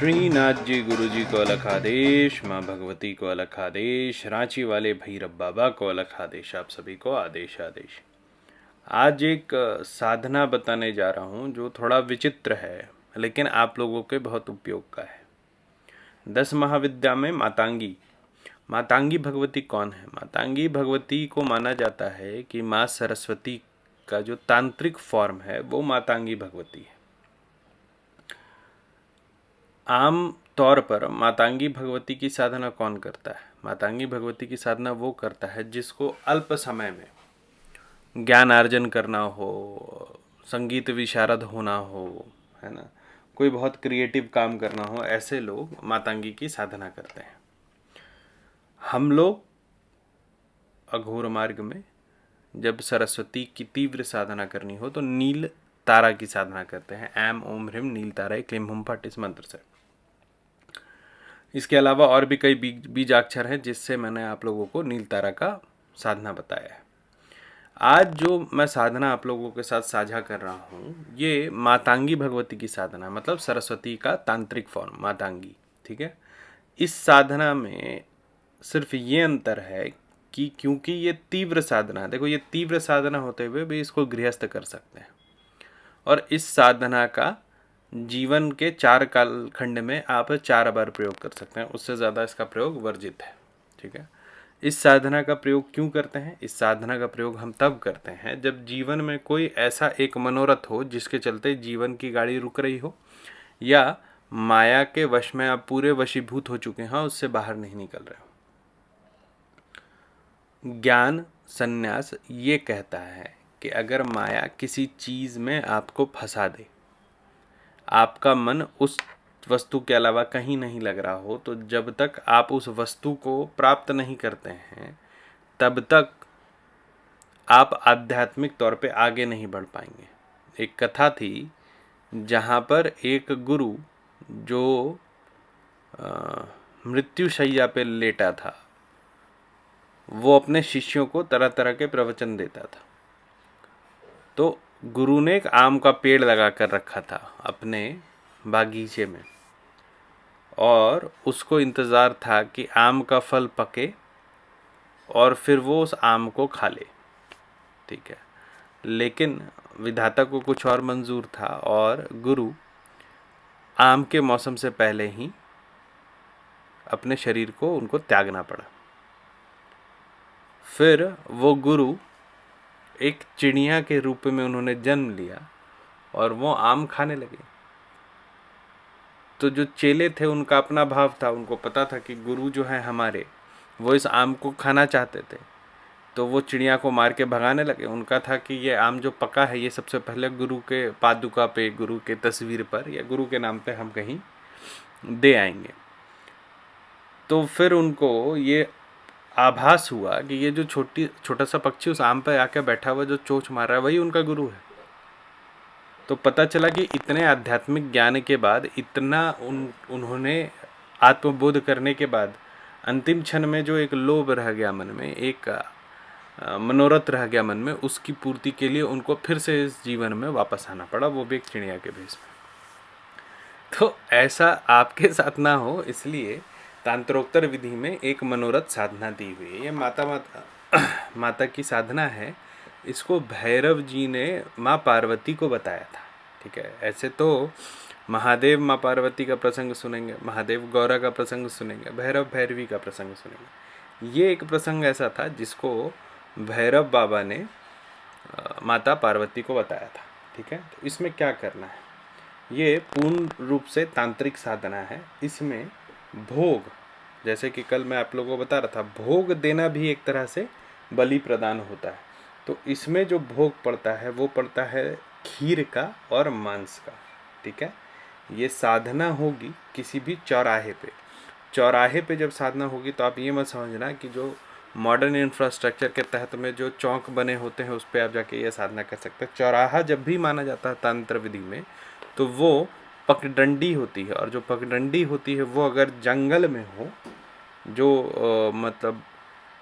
श्रीनाथ जी गुरु जी को अलग आदेश, माँ भगवती को अलग आदेश, रांची वाले भैरव बाबा को अलग आदेश, आप सभी को आदेश आदेश। आज एक साधना बताने जा रहा हूँ जो थोड़ा विचित्र है लेकिन आप लोगों के बहुत उपयोग का है। 10 महाविद्या में मातांगी भगवती कौन है? मातांगी भगवती को माना जाता है कि माँ सरस्वती का जो तांत्रिक फॉर्म है वो मातांगी भगवती है। आम तौर पर मातांगी भगवती की साधना कौन करता है? मातांगी भगवती की साधना वो करता है जिसको अल्प समय में ज्ञान अर्जन करना हो, संगीत विशारद होना हो, है ना, कोई बहुत क्रिएटिव काम करना हो, ऐसे लोग मातांगी की साधना करते हैं। हम लोग अघोर मार्ग में जब सरस्वती की तीव्र साधना करनी हो तो नील तारा की साधना करते हैं। ऐम ओम ह्रीम नील तारा क्लीम हुम फट इस मंत्र से। इसके अलावा और भी कई बीजाक्षर हैं जिससे मैंने आप लोगों को नील तारा का साधना बताया है। आज जो मैं साधना आप लोगों के साथ साझा कर रहा हूँ ये मातांगी भगवती की साधना, मतलब सरस्वती का तांत्रिक फॉर्म मातांगी। ठीक है, इस साधना में सिर्फ ये अंतर है कि क्योंकि ये तीव्र साधना, देखो ये तीव्र साधना होते हुए भी इसको गृहस्थ कर सकते हैं, और इस साधना का जीवन के 4 कालखंड में आप 4 बार प्रयोग कर सकते हैं, उससे ज़्यादा इसका प्रयोग वर्जित है। ठीक है, इस साधना का प्रयोग क्यों करते हैं? इस साधना का प्रयोग हम तब करते हैं जब जीवन में कोई ऐसा एक मनोरथ हो जिसके चलते जीवन की गाड़ी रुक रही हो, या माया के वश में आप पूरे वशीभूत हो चुके हैं, उससे बाहर नहीं निकल रहे हो। ज्ञान संन्यास ये कहता है कि अगर माया किसी चीज़ में आपको फंसा दे, आपका मन उस वस्तु के अलावा कहीं नहीं लग रहा हो, तो जब तक आप उस वस्तु को प्राप्त नहीं करते हैं तब तक आप आध्यात्मिक तौर पे आगे नहीं बढ़ पाएंगे। एक कथा थी जहाँ पर एक गुरु जो मृत्युशैया पे लेटा था, वो अपने शिष्यों को तरह तरह के प्रवचन देता था। तो गुरु ने एक आम का पेड़ लगा कर रखा था अपने बागीचे में, और उसको इंतज़ार था कि आम का फल पके और फिर वो उस आम को खा ले। ठीक है, लेकिन विधाता को कुछ और मंजूर था और गुरु आम के मौसम से पहले ही अपने शरीर को उनको त्यागना पड़ा। फिर वो गुरु एक चिड़िया के रूप में उन्होंने जन्म लिया और वो आम खाने लगे। तो जो चेले थे उनका अपना भाव था, उनको पता था कि गुरु जो है हमारे वो इस आम को खाना चाहते थे, तो वो चिड़िया को मार के भगाने लगे। उनका था कि ये आम जो पका है ये सबसे पहले गुरु के पादुका पे, गुरु के तस्वीर पर या गुरु के नाम पे हम कहीं दे आएंगे। तो फिर उनको ये आभास हुआ कि ये जो छोटा सा पक्षी उस आम पर आकर बैठा हुआ जो चोंच मार रहा है वही उनका गुरु है। तो पता चला कि इतने आध्यात्मिक ज्ञान के बाद, इतना उन्होंने आत्मबोध करने के बाद, अंतिम क्षण में जो एक लोभ रह गया मन में, एक मनोरथ रह गया मन में, उसकी पूर्ति के लिए उनको फिर से इस जीवन में वापस आना पड़ा, वो भी एक चिड़िया के भेष में। तो ऐसा आपके साथ ना हो, इसलिए तांत्रोक्तर विधि में एक मनोरथ साधना दी हुई है। ये माता की साधना है। इसको भैरव जी ने माँ पार्वती को बताया था। ठीक है, ऐसे तो महादेव माँ पार्वती का प्रसंग सुनेंगे, महादेव गौरा का प्रसंग सुनेंगे, भैरव भैरवी का प्रसंग सुनेंगे। ये एक प्रसंग ऐसा था जिसको भैरव बाबा ने माता पार्वती को बताया था। ठीक है, तो इसमें क्या करना है, ये पूर्ण रूप से तांत्रिक साधना है। इसमें भोग, जैसे कि कल मैं आप लोगों को बता रहा था, भोग देना भी एक तरह से बलि प्रदान होता है। तो इसमें जो भोग पड़ता है वो पड़ता है खीर का और मांस का। ठीक है, ये साधना होगी किसी भी चौराहे पे जब साधना होगी तो आप ये मत समझना कि जो मॉडर्न इंफ्रास्ट्रक्चर के तहत में जो चौक बने होते हैं उस पर आप जाके ये साधना कर सकते हैं। चौराहा जब भी माना जाता है तंत्र विधि में तो वो पगडंडी होती है, और जो पगडंडी होती है वो अगर जंगल में हो, जो मतलब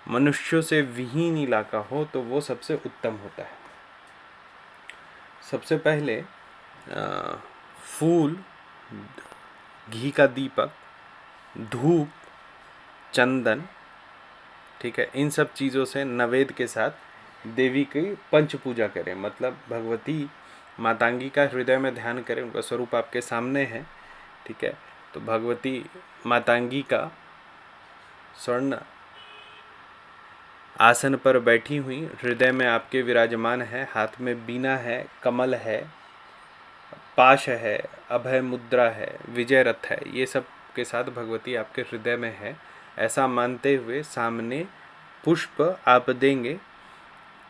मनुष्यों से विहीन इलाका हो, तो वो सबसे उत्तम होता है। सबसे पहले फूल घी का दीपक, धूप, चंदन, ठीक है, इन सब चीज़ों से नवेद के साथ देवी की पंच पूजा करें। मतलब भगवती मातांगी का हृदय में ध्यान करें, उनका स्वरूप आपके सामने है, ठीक है। तो भगवती मातांगी का स्वर्ण आसन पर बैठी हुई, हृदय में आपके विराजमान है, हाथ में बीना है, कमल है, पाश है, अभय मुद्रा है, विजय रथ है, ये सब के साथ भगवती आपके हृदय में है, ऐसा मानते हुए सामने पुष्प आप देंगे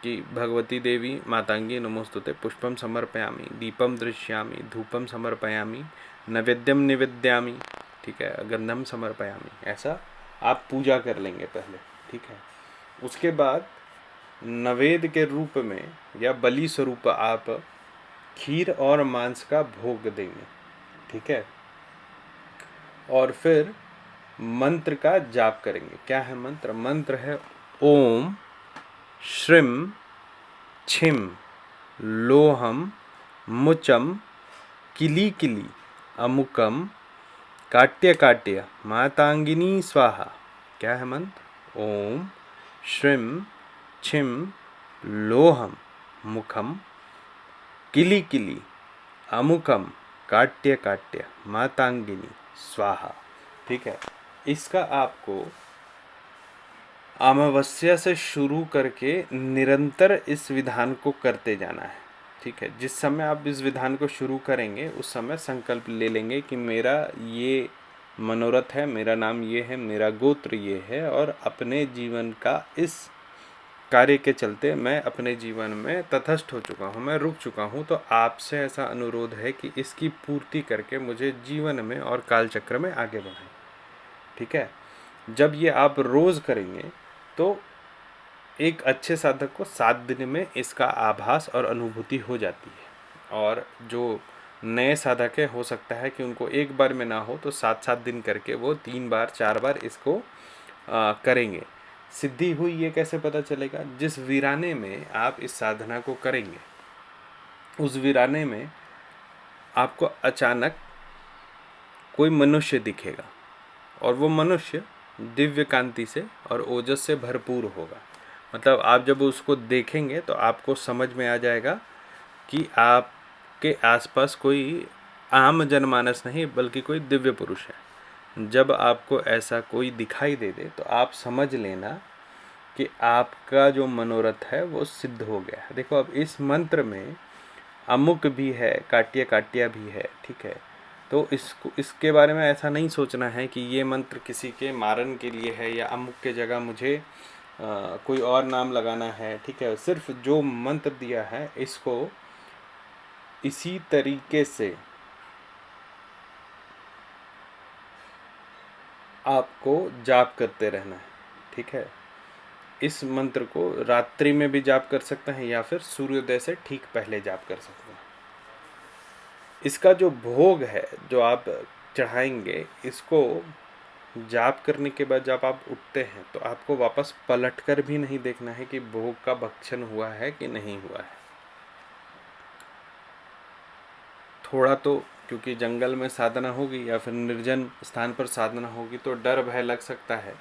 कि भगवती देवी मातांगी नमोस्तुते, पुष्पम समर्पयामि, दीपम दृश्यामि, धूपम समर्पयामि, नैवेद्यम निवेद्यामि, ठीक है, गंधम समर्पयामि, ऐसा आप पूजा कर लेंगे पहले, ठीक है। उसके बाद नवेद के रूप में या बलि स्वरूप आप खीर और मांस का भोग देंगे, ठीक है। और फिर मंत्र का जाप करेंगे। क्या है मंत्र? मंत्र है ओम श्रीम छिम लोहम मुचम किली किली अमुकम काट्य काट्य मातांगिनी स्वाहा। क्या है मंत्र? ओम श्रीम छिम लोहम मुखम किली किली अमुकम काट्य काट्य मातांगिनी स्वाहा, ठीक है। इसका आपको अमावस्या से शुरू करके निरंतर इस विधान को करते जाना है, ठीक है। जिस समय आप इस विधान को शुरू करेंगे उस समय संकल्प ले लेंगे कि मेरा ये मनोरथ है, मेरा नाम ये है, मेरा गोत्र ये है, और अपने जीवन का इस कार्य के चलते मैं अपने जीवन में तटस्थ हो चुका हूँ, मैं रुक चुका हूँ। तो आपसे ऐसा अनुरोध है कि इसकी पूर्ति करके मुझे जीवन में और कालचक्र में आगे बढ़ाएं, ठीक है। जब ये आप रोज़ करेंगे तो एक अच्छे साधक को 7 दिन में इसका आभास और अनुभूति हो जाती है, और जो नए साधक है हो सकता है कि उनको एक बार में ना हो तो 7-7 दिन करके वो 3 बार 4 बार इसको करेंगे। सिद्धि हुई ये कैसे पता चलेगा? जिस वीराने में आप इस साधना को करेंगे उस वीराने में आपको अचानक कोई मनुष्य दिखेगा, और वो मनुष्य दिव्य कांति से और ओजस से भरपूर होगा। मतलब आप जब उसको देखेंगे तो आपको समझ में आ जाएगा कि आपके आसपास कोई आम जनमानस नहीं बल्कि कोई दिव्य पुरुष है। जब आपको ऐसा कोई दिखाई दे दे तो आप समझ लेना कि आपका जो मनोरथ है वो सिद्ध हो गया है। देखो, अब इस मंत्र में अमुक भी है, काट्य काट्या भी है, ठीक है। तो इसके बारे में ऐसा नहीं सोचना है कि ये मंत्र किसी के मारन के लिए है या अमुक के जगह मुझे कोई और नाम लगाना है, ठीक है। सिर्फ जो मंत्र दिया है इसको इसी तरीके से आपको जाप करते रहना है, ठीक है। इस मंत्र को रात्रि में भी जाप कर सकते हैं या फिर सूर्योदय से ठीक पहले जाप कर सकते हैं। इसका जो भोग है जो आप चढ़ाएंगे, इसको जाप करने के बाद जब आप उठते हैं तो आपको वापस पलटकर भी नहीं देखना है कि भोग का भक्षण हुआ है कि नहीं हुआ है। थोड़ा तो क्योंकि जंगल में साधना होगी या फिर निर्जन स्थान पर साधना होगी तो डर भय लग सकता है।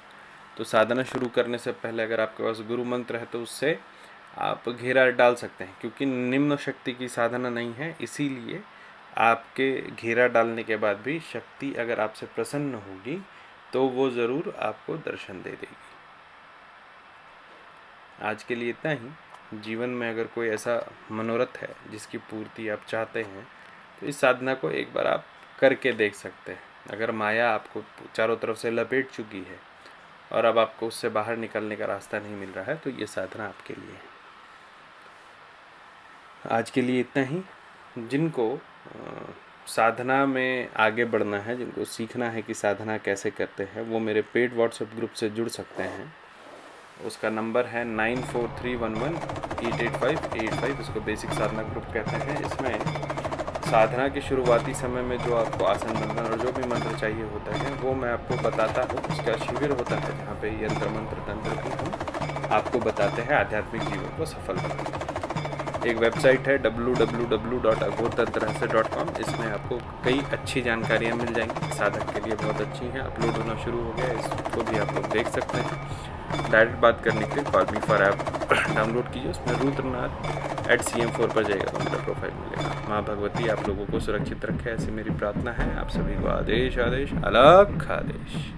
तो साधना शुरू करने से पहले अगर आपके पास गुरु मंत्र है तो उससे आप घेरा डाल सकते हैं, क्योंकि निम्न शक्ति की साधना नहीं है, इसीलिए आपके घेरा डालने के बाद भी शक्ति अगर आपसे प्रसन्न होगी तो वो ज़रूर आपको दर्शन दे देगी। आज के लिए इतना ही। जीवन में अगर कोई ऐसा मनोरथ है जिसकी पूर्ति आप चाहते हैं तो इस साधना को एक बार आप करके देख सकते हैं। अगर माया आपको चारों तरफ से लपेट चुकी है और अब आपको उससे बाहर निकलने का रास्ता नहीं मिल रहा है तो ये साधना आपके लिए है। आज के लिए इतना ही। जिनको साधना में आगे बढ़ना है, जिनको सीखना है कि साधना कैसे करते हैं, वो मेरे पेड व्हाट्सएप ग्रुप से जुड़ सकते हैं। उसका नंबर है 9431188585। इसको बेसिक साधना ग्रुप कहते हैं। इसमें साधना के शुरुआती समय में जो आपको आसन बंधन और जो भी मंत्र चाहिए होता है वो मैं आपको बताता हूँ। उसका शिविर होता है जहाँ पे यंत्र मंत्र तंत्र भी हम आपको बताते हैं आध्यात्मिक जीवन को सफल बनाने। एक वेबसाइट है www.aghotadrahasya.com। इसमें आपको कई अच्छी जानकारियाँ मिल जाएंगी, साधक के लिए बहुत अच्छी हैं। अपलोड होना शुरू हो गया है, इसको भी आप लोग देख सकते हैं। डायरेक्ट बात करने के लिए call me for app download कीजिए, उसमें रुद्रनाथ@cm4 पर जाएगा तो मेरा प्रोफाइल मिलेगा। माँ भगवती आप लोगों को सुरक्षित रखे, ऐसी मेरी प्रार्थना है। आप सभी को आदेश आदेश अलग आदेश।